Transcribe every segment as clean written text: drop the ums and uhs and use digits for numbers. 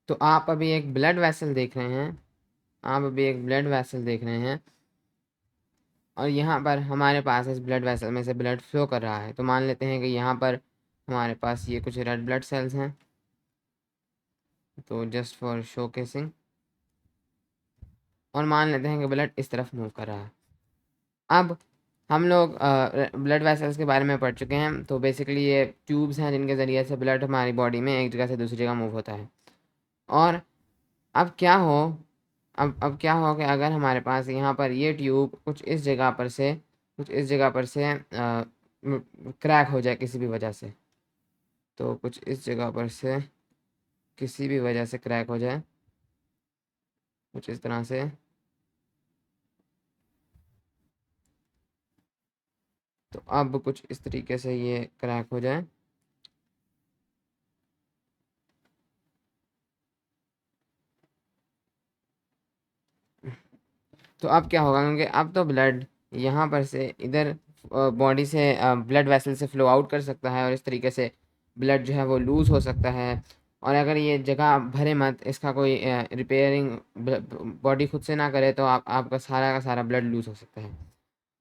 तो आप अभी एक ब्लड वेसल देख रहे हैं, आप अभी एक ब्लड वेसल देख रहे हैं, और यहाँ पर हमारे पास इस ब्लड वेसल में से ब्लड फ्लो कर रहा है। तो मान लेते हैं कि यहाँ पर हमारे पास ये कुछ रेड ब्लड सेल्स हैं, तो जस्ट फॉर शोकेसिंग, और मान लेते हैं कि ब्लड इस तरफ मूव कर रहा है। अब हम लोग ब्लड वेसल्स के बारे में पढ़ चुके हैं। तो बेसिकली ये ट्यूब्स हैं जिनके ज़रिए से ब्लड हमारी बॉडी में एक जगह से दूसरी जगह मूव होता है। और अब क्या हो अब क्या हो कि अगर हमारे पास यहाँ पर ये ट्यूब कुछ इस जगह पर से क्रैक हो जाए किसी भी वजह से, तो कुछ इस जगह पर से किसी भी वजह से क्रैक हो जाए, कुछ इस तरह से, तो अब कुछ इस तरीके से ये क्रैक हो जाए, तो अब क्या होगा, क्योंकि अब तो ब्लड यहाँ पर से इधर बॉडी से ब्लड वेसल से फ्लो आउट कर सकता है, और इस तरीके से ब्लड जो है वो लूज़ हो सकता है। और अगर ये जगह भरे मत, इसका कोई रिपेयरिंग बॉडी खुद से ना करे, तो आपका सारा का सारा ब्लड लूज़ हो सकता है।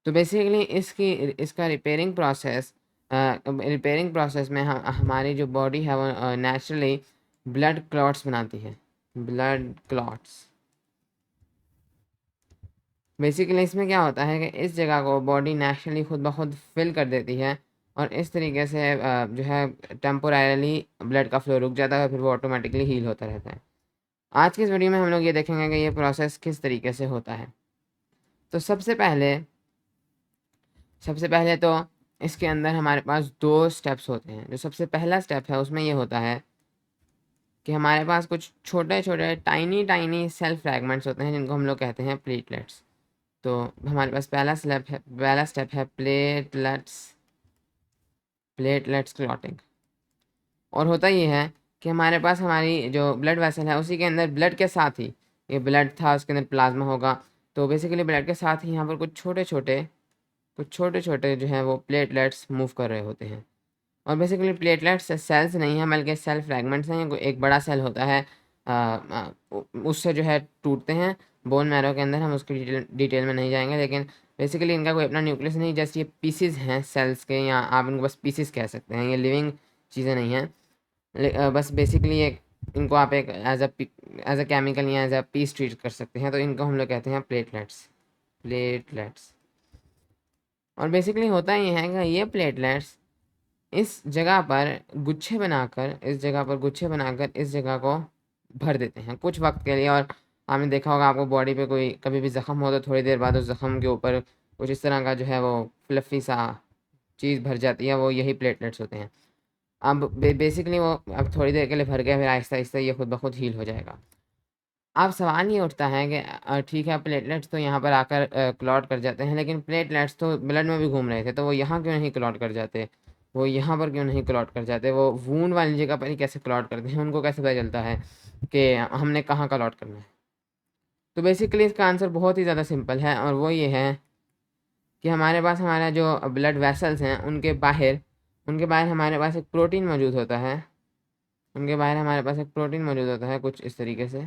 तो बेसिकली इसका रिपेयरिंग प्रोसेस में हमारी जो बॉडी है वो नेचुरली ब्लड क्लॉट्स बनाती है, ब्लड क्लॉट्स। बेसिकली इसमें क्या होता है कि इस जगह को बॉडी नेचुरली खुद ब खुद फिल कर देती है, और इस तरीके से जो है टेम्पोरली ब्लड का फ्लो रुक जाता है, फिर वो ऑटोमेटिकली हील होता रहता है। आज की इस वीडियो में हम लोग ये देखेंगे कि ये प्रोसेस किस तरीके से होता है। तो सबसे पहले तो इसके अंदर हमारे पास दो स्टेप्स होते हैं। जो सबसे पहला स्टेप है उसमें ये होता है कि हमारे पास कुछ छोटे छोटे टाइनी टाइनी सेल फ्रैगमेंट्स होते हैं जिनको हम लोग कहते हैं प्लेटलेट्स। तो हमारे पास पहला स्टेप है प्लेटलेट्स क्लॉटिंग। और होता ये है कि हमारे पास हमारी जो ब्लड वेसल है उसी के अंदर ब्लड के साथ ही, ये ब्लड था उसके अंदर प्लाज्मा होगा, तो बेसिकली ब्लड के साथ ही यहाँ पर कुछ छोटे छोटे जो हैं वो प्लेटलेट्स मूव कर रहे होते हैं। और बेसिकली प्लेटलेट्स सेल्स नहीं हैं बल्कि सेल फ्रैगमेंट्स हैं। एक बड़ा सेल होता है, उससे जो है टूटते हैं बोन मैरो के अंदर। हम उसकी डिटेल में नहीं जाएंगे, लेकिन बेसिकली इनका कोई अपना न्यूक्लियस नहीं, जस्ट ये पीसीज हैं सेल्स के, या आप इनको बस पीसीज कह सकते हैं। ये लिविंग चीज़ें नहीं हैं, बस बेसिकली एक इनको आप एक एज अ केमिकल या एज अ पीस ट्रीट कर सकते हैं। तो इनको हम लोग कहते हैं प्लेटलेट्स। और बेसिकली होता ये है कि ये प्लेटलेट्स इस जगह पर गुच्छे बनाकर इस जगह को भर देते हैं कुछ वक्त के लिए। और आपने देखा होगा, आपको बॉडी पे कोई कभी भी ज़ख़म हो तो थोड़ी देर बाद उस ज़ख़म के ऊपर कुछ इस तरह का जो है वो फ्लफ़ी सा चीज़ भर जाती है, वो यही प्लेटलेट्स होते हैं। अब बेसिकली वो अब थोड़ी देर के लिए भर गया, फिर आहिस्ता आहिस्ता ये खुद ब खुद हील हो जाएगा। अब सवाल ये उठता है कि ठीक है, प्लेटलेट्स तो यहाँ पर आकर क्लॉट कर जाते हैं, लेकिन प्लेटलेट्स तो ब्लड में भी घूम रहे थे, तो वो यहाँ क्यों नहीं क्लॉट कर जाते, वो यहाँ पर क्यों नहीं क्लॉट कर जाते, वो वूंड वाली जगह पर ही कैसे क्लॉट करते हैं, उनको कैसे पता चलता है कि हमने कहाँ क्लॉट करना है। तो बेसिकली इसका आंसर बहुत ही ज़्यादा सिंपल है, और वो ये है कि हमारे पास हमारा जो ब्लड वेसल्स हैं उनके बाहर हमारे पास एक प्रोटीन मौजूद होता है। उनके बाहर हमारे पास एक प्रोटीन मौजूद होता है कुछ इस तरीके से,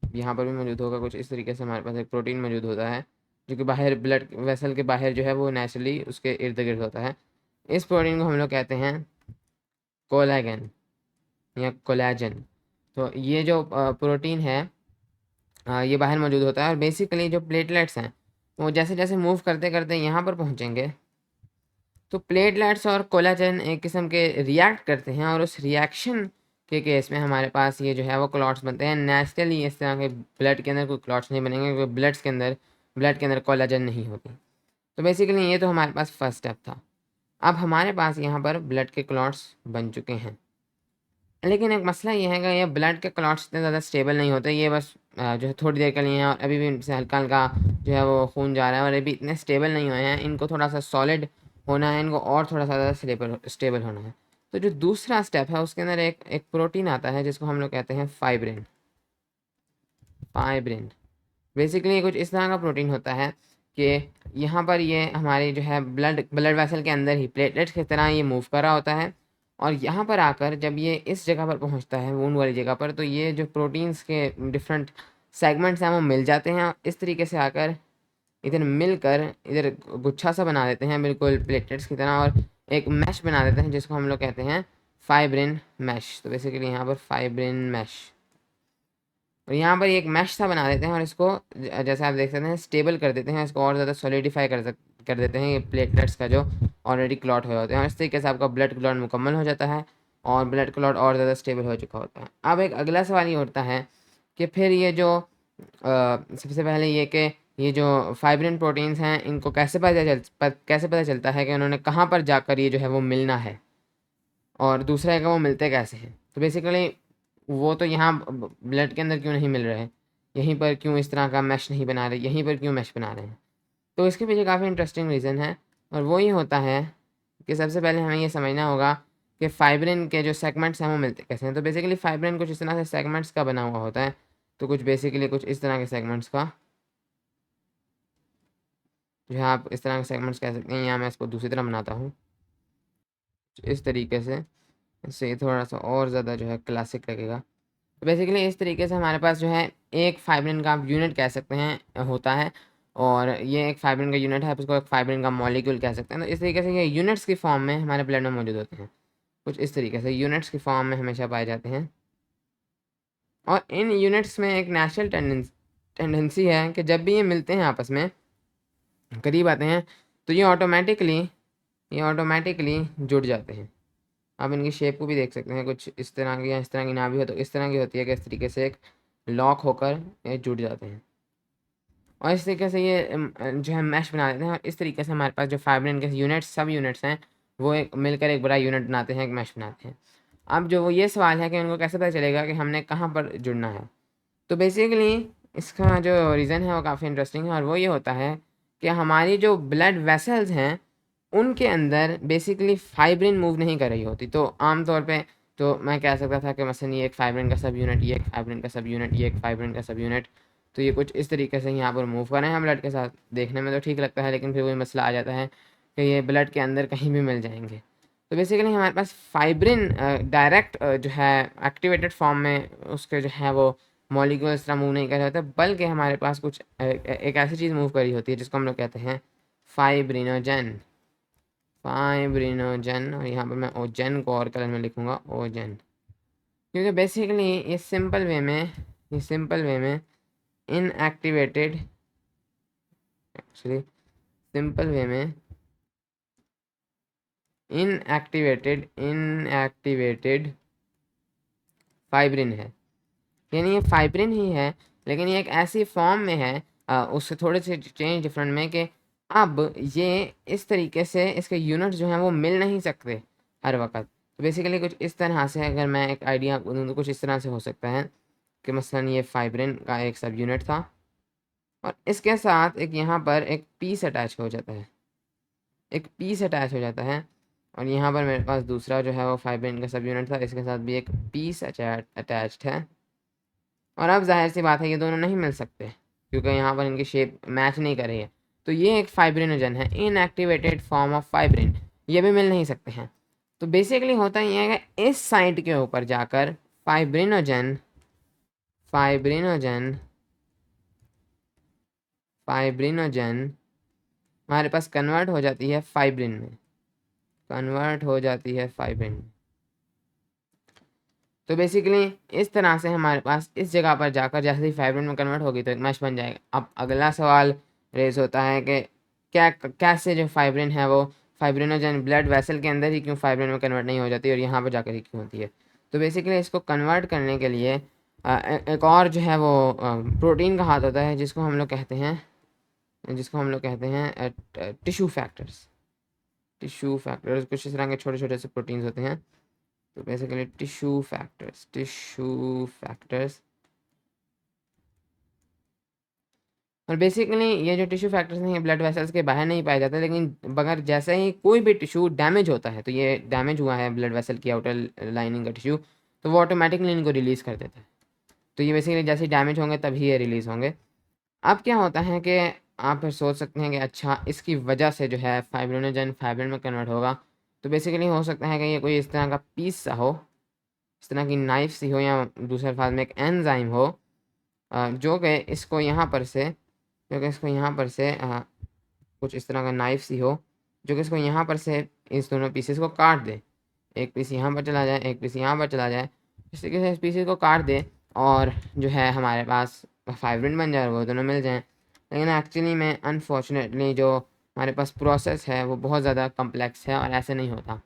यहाँ पर भी मौजूद होगा कुछ इस तरीके से। हमारे पास एक प्रोटीन मौजूद होता है जो कि बाहर ब्लड वेसल के बाहर जो है वो नेचुरली उसके इर्द गिर्द होता है। इस प्रोटीन को हम लोग कहते हैं कोलेगन या कोलेजन। तो ये जो प्रोटीन है ये बाहर मौजूद होता है, और बेसिकली जो प्लेटलेट्स हैं वो जैसे जैसे मूव करते करते यहाँ पर पहुँचेंगे, तो प्लेटलेट्स और कोलेजन एक किस्म के रिएक्ट करते हैं, और उस रिएक्शन के केस में हमारे पास ये जो है वो क्लॉट्स बनते हैं। नेचुरली इस तरह के ब्लड के अंदर कोई क्लॉट्स नहीं बनेंगे, क्योंकि ब्लड के अंदर कोलेजन नहीं होती। तो बेसिकली ये तो हमारे पास फर्स्ट स्टेप था। अब हमारे पास यहाँ पर ब्लड के क्लॉट्स बन चुके हैं, लेकिन एक मसला ये है कि ये ब्लड के क्लॉट्स इतने ज़्यादा स्टेबल नहीं होते। ये बस जो है थोड़ी देर के लिए हैं, और अभी भी इनसे हल्का हल्का जो है वो खून जा रहा है, और अभी इतने स्टेबल नहीं हुए हैं। इनको थोड़ा सा सॉलिड होना है, इनको और थोड़ा सा ज़्यादा स्टेबल होना है। तो जो दूसरा स्टेप है उसके अंदर एक एक प्रोटीन आता है जिसको हम लोग कहते हैं फाइब्रिन। बेसिकली कुछ इस तरह का प्रोटीन होता है कि यहाँ पर ये हमारी जो है ब्लड वेसल के अंदर ही प्लेटलेट्स की तरह ये मूव कर रहा होता है, और यहाँ पर आकर जब ये इस जगह पर पहुँचता है वूंड वाली जगह पर, तो ये जो प्रोटीन्स के डिफरेंट सेगमेंट्स हैं वो मिल जाते हैं। इस तरीके से आकर इधर मिलकर इधर गुच्छा सा बना देते हैं बिल्कुल प्लेटलेट्स की तरह, और एक मैश बना देते हैं जिसको हम लोग कहते हैं फाइब्रिन मैश। तो बेसिकली यहाँ पर फाइब्रिन मैश, और यहाँ पर एक मैश सा बना देते हैं और इसको जैसे आप देख सकते हैं स्टेबल कर देते हैं, इसको और ज़्यादा सॉलिडिफाई कर देते हैं ये प्लेटलेट्स का जो ऑलरेडी क्लॉट हुए होते हैं, और इस तरीके से आपका ब्लड क्लॉट मुकम्मल हो जाता है और ब्लड क्लॉट और ज़्यादा स्टेबल हो चुका होता है। अब एक अगला सवाल ये उठता है कि फिर ये जो सबसे पहले ये कि ये जो फाइब्रिन प्रोटीन्स हैं इनको कैसे पता चलता है कि उन्होंने कहाँ पर जाकर ये जो है वो मिलना है, और दूसरा है कि वो मिलते कैसे हैं। तो बेसिकली वो तो यहाँ ब्लड के अंदर क्यों नहीं मिल रहे, यहीं पर क्यों इस तरह का मैश नहीं बना रहे, यहीं पर क्यों मैश बना रहे हैं। तो इसके पीछे काफ़ी इंटरेस्टिंग रीज़न है, और वो ये होता है कि सबसे पहले हमें ये समझना होगा कि फाइब्रिन के जो सेगमेंट्स हैं वो मिलते कैसे हैं। तो बेसिकली फाइब्रिन कुछ इस तरह से सेगमेंट्स का बना हुआ होता है, तो कुछ बेसिकली कुछ इस तरह के सेगमेंट्स का, जो है आप इस तरह के सेगमेंट्स कह सकते हैं। यहाँ मैं इसको दूसरी तरह बनाता हूँ इस तरीके से, इससे थोड़ा सा और ज़्यादा जो है क्लासिक लगेगा। तो बेसिकली इस तरीके से हमारे पास जो है एक फाइब्रिन का आप यूनिट कह सकते हैं होता है, और ये एक फाइब्रिन का यूनिट है, आप इसको एक फाइब्रिन का मॉलिक्यूल कह सकते हैं। तो इस तरीके से ये यूनिट्स की फॉर्म में हमारे ब्लड में मौजूद होते हैं, कुछ इस तरीके से यूनिट्स की फॉर्म में हमेशा पाए जाते हैं। और इन यूनिट्स में एक नेचुरल टेंडेंसी है कि जब भी ये मिलते हैं आपस में करीब आते हैं तो ये ऑटोमेटिकली जुड़ जाते हैं। आप इनकी शेप को भी देख सकते हैं, कुछ इस तरह की या इस तरह की ना भी हो तो इस तरह की होती है कि इस तरीके से एक लॉक होकर ये जुड़ जाते हैं, और इस तरीके से ये जो है मैश बना देते हैं। और इस तरीके से हमारे पास जो फाइब्रिन के यूनिट्स सब यूनिट्स हैं वो एक मिलकर एक बड़ा यूनिट बनाते हैं, एक मैश बनाते हैं। अब जो वो ये सवाल है कि उनको कैसे पता चलेगा कि हमने कहाँ पर जुड़ना है। तो बेसिकली इसका जो रीज़न है वो काफ़ी इंटरेस्टिंग है, और वो ये होता है कि हमारी जो ब्लड वेसल्स हैं उनके अंदर बेसिकली फाइब्रिन मूव नहीं कर रही होती। तो आम तौर पे तो मैं कह सकता था कि मसलन ये एक फाइब्रिन का सब यूनिट, ये एक फाइब्रिन का सब यूनिट, ये एक फाइब्रिन का सब यूनिट, तो ये कुछ इस तरीके से यहाँ पर मूव कर रहे हैं ब्लड के साथ। देखने में तो ठीक लगता है, लेकिन फिर वही मसला आ जाता है कि ये ब्लड के अंदर कहीं भी मिल जाएंगे। तो बेसिकली हमारे पास फाइब्रिन डायरेक्ट जो है एक्टिवेटेड फॉर्म में उसके जो है वो मॉलिक्यूल इस तरह मूव नहीं कर रहे होते, बल्कि हमारे पास कुछ एक ऐसी चीज़ मूव करी होती है जिसको हम लोग कहते हैं फाइब्रिनोजन। और यहाँ पर मैं ओजन को और कलर में लिखूँगा ओजन, क्योंकि बेसिकली ये सिंपल वे में इनएक्टिवेटेड एक्चुअली सिंपल वे में इनएक्टिवेटेड फाइब्रिन है। यानी ये फाइब्रिन ही है, लेकिन ये एक ऐसी फॉर्म में है उससे थोड़े से चेंज डिफरेंट में कि अब ये इस तरीके से इसके यूनिट्स जो हैं वो मिल नहीं सकते हर वक्त। तो बेसिकली कुछ इस तरह से अगर मैं एक आइडिया आपको दूँ तो कुछ इस तरह से हो सकता है कि मसलन ये फाइब्रिन का एक सब यूनिट था, और इसके साथ एक यहाँ पर एक पीस अटैच हो जाता है, और यहाँ पर मेरे पास दूसरा जो है वो फाइब्रिन का सब यूनिट था, इसके साथ भी एक पीस अटैच्ड है। और अब जाहिर सी बात है ये दोनों नहीं मिल सकते क्योंकि यहाँ पर इनकी शेप मैच नहीं कर रही है। तो ये एक फाइब्रिनोजन है, इनएक्टिवेटेड फॉर्म ऑफ फाइब्रिन, ये भी मिल नहीं सकते हैं। तो बेसिकली होता ये है कि इस साइड के ऊपर जाकर फाइब्रिनोजन हमारे पास कन्वर्ट हो जाती है फाइब्रिन में। तो बेसिकली इस तरह से हमारे पास इस जगह पर जाकर जैसे ही फाइब्रिन में कन्वर्ट होगी तो एक मैश बन जाएगा। अब अगला सवाल रेज होता है कि कैसे जो फाइब्रिन है वो फाइब्रिनोजन ब्लड वेसल के अंदर ही क्यों फाइब्रिन में कन्वर्ट नहीं हो जाती और यहाँ पर जाकर ही क्यों होती है। तो बेसिकली इसको कन्वर्ट करने के लिए एक और जो है वो प्रोटीन का हाथ होता है जिसको हम लोग कहते हैं टिश्यू फैक्टर्स। कुछ इस तरह के छोटे छोटे से प्रोटीन्स होते हैं। तो बेसिकली टिश्यू फैक्टर्स और बेसिकली ये जो टिश्यू फैक्टर्स हैं ये ब्लड वेसल्स के बाहर नहीं पाए जाते, लेकिन मगर जैसे ही कोई भी टिश्यू डैमेज होता है, तो ये डैमेज हुआ है ब्लड वेसल की आउटर लाइनिंग का टिश्यू, तो वो ऑटोमेटिकली इनको रिलीज़ कर देता है। तो ये बेसिकली जैसे ही डैमेज होंगे तभी ये रिलीज़ होंगे। अब क्या होता है कि आप फिर सोच सकते हैं कि अच्छा इसकी वजह से जो है फाइब्रिनोजन फाइब्रिन में कन्वर्ट होगा, तो बेसिकली हो सकता है कि ये कोई इस तरह का पीस सा हो, इस तरह की नाइफ सी हो, या दूसरे अल्फाज में एक एंजाइम हो जो कि इसको यहाँ पर से कुछ इस तरह का नाइफ सी हो जो कि इसको यहाँ पर से इस दोनों पीसेस को काट दे। एक पीस यहाँ पर चला जाए, एक पीस यहाँ पर चला जाए, इस तरीके से इस पीसेस को काट दे और जो है हमारे पास फाइब्रिन बन जाए, वो दोनों मिल जाएँ। लेकिन एक्चुअली में अनफॉर्चुनेटली जो हमारे पास प्रोसेस है वो बहुत ज़्यादा कम्प्लेक्स है और ऐसे नहीं होता।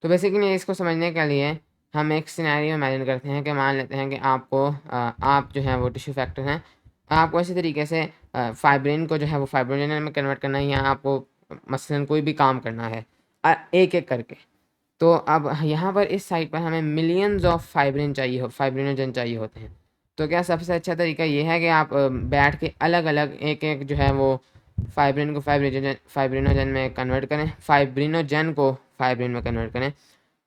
तो बेसिकली इसको समझने के लिए हम एक सिनेरियो इमेजिन करते हैं कि मान लेते हैं कि आप जो है वो टिश्यू फैक्टर हैं, आपको इसी तरीके से फाइब्रिन को जो है वो फाइब्रोनेन में कन्वर्ट करना है, या आपको मसलन कोई भी काम करना है एक एक करके। तो अब यहाँ पर इस साइट पर हमें मिलियंस ऑफ फाइब्रिनोजन चाहिए होते हैं। तो क्या सबसे अच्छा तरीका ये है कि आप बैठ के अलग अलग एक एक जो है वो फाइब्रिन को फाइब्रिनोजन में कन्वर्ट करें, फाइब्रिनोजन को फाइब्रिन में कन्वर्ट करें।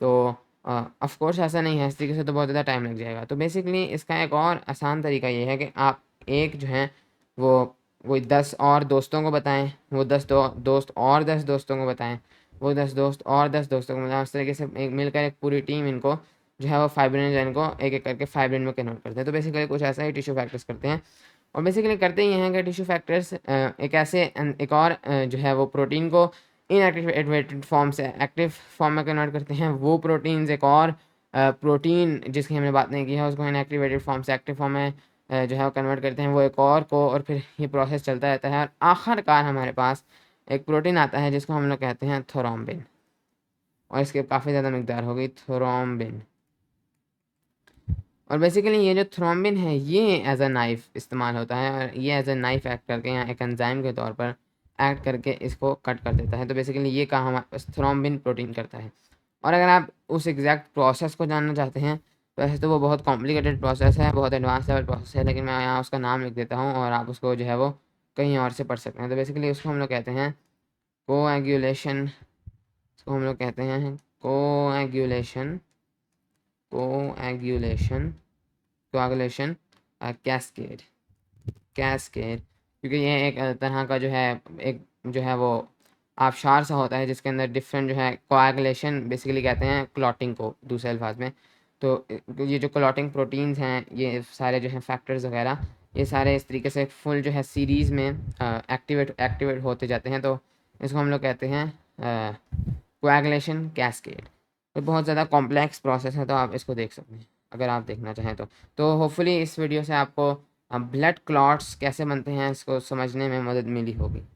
तो ऑफ कोर्स ऐसा नहीं है, इस तरीके से तो बहुत ज़्यादा टाइम लग जाएगा। तो बेसिकली इसका एक और आसान तरीका ये है कि आप एक जो है वो 10 और दोस्तों को बताएं, वो 10 दोस्त और 10 दोस्तों को बताएं, वो 10 दोस्त और 10 दोस्तों को बताएं। उस तरीके से एक मिलकर एक पूरी टीम इनको जो है वो फाइब्रिनोजन को एक एक करके फाइब्रिन में कन्वर्ट करते हैं। तो बेसिकली कुछ ऐसा ही टिश्यू फैक्टर्स करते हैं। और बेसिकली करते ही हैं कि टिश्यू फैक्टर्स एक और जो है वो प्रोटीन को इनएक्टिवेटेड फॉर्म से एक्टिव फॉर्म में कन्वर्ट करते हैं। वो प्रोटीन्स एक और प्रोटीन जिसकी हमने बात नहीं की है उसको इनएक्टिवेटेड फॉर्म से एक्टिव फॉर्म में जो है वो कन्वर्ट करते हैं, वो एक और को, और फिर ये प्रोसेस चलता रहता है और आखिरकार हमारे पास एक प्रोटीन आता है जिसको हम लोग कहते हैं थ्रोम्बिन, और इसकी काफ़ी ज़्यादा मकदार हो गई थ्रोम्बिन। और बेसिकली ये जो थ्रोम्बिन है ये एज अ नाइफ इस्तेमाल होता है, और ये एज अ नाइफ एक्ट करके यहाँ एक एंजाइम के तौर पर एक्ट करके इसको कट कर देता है। तो बेसिकली ये काम हमारे पास थ्रोम्बिन प्रोटीन करता है। और अगर आप उस एग्जैक्ट प्रोसेस को जानना चाहते हैं तो वैसे तो वो बहुत कॉम्प्लिकेटेड प्रोसेस है, बहुत एडवांस लेवल प्रोसेस है, लेकिन मैं यहाँ उसका नाम लिख देता हूँ और आप उसको जो है वो कहीं और से पढ़ सकते हैं। तो बेसिकली उसको हम लोग कहते हैं कोएगुलेशन, उसको हम लोग कहते हैं coagulation coagulation coagulation cascade cascade क्योंकि ये एक तरह का जो है एक जो है वो आबशार सा होता है जिसके अंदर डिफरेंट जो है कोएगुलेशन बेसिकली कहते हैं क्लॉटिंग को दूसरे अल्फाज में। तो ये जो क्लॉटिंग प्रोटीन्स हैं ये सारे जो हैं फैक्टर्स वगैरह ये सारे इस तरीके से फुल जो है सीरीज़ में एक्टिवेट होते जाते हैं। तो इसको हम लोग कहते हैं कोएगुलेशन कैस्केड। तो बहुत ज़्यादा कॉम्प्लेक्स प्रोसेस है, तो आप इसको देख सकते हैं अगर आप देखना चाहें तो होपफुली इस वीडियो से आपको ब्लड क्लॉट्स कैसे बनते हैं इसको समझने में मदद मिली होगी।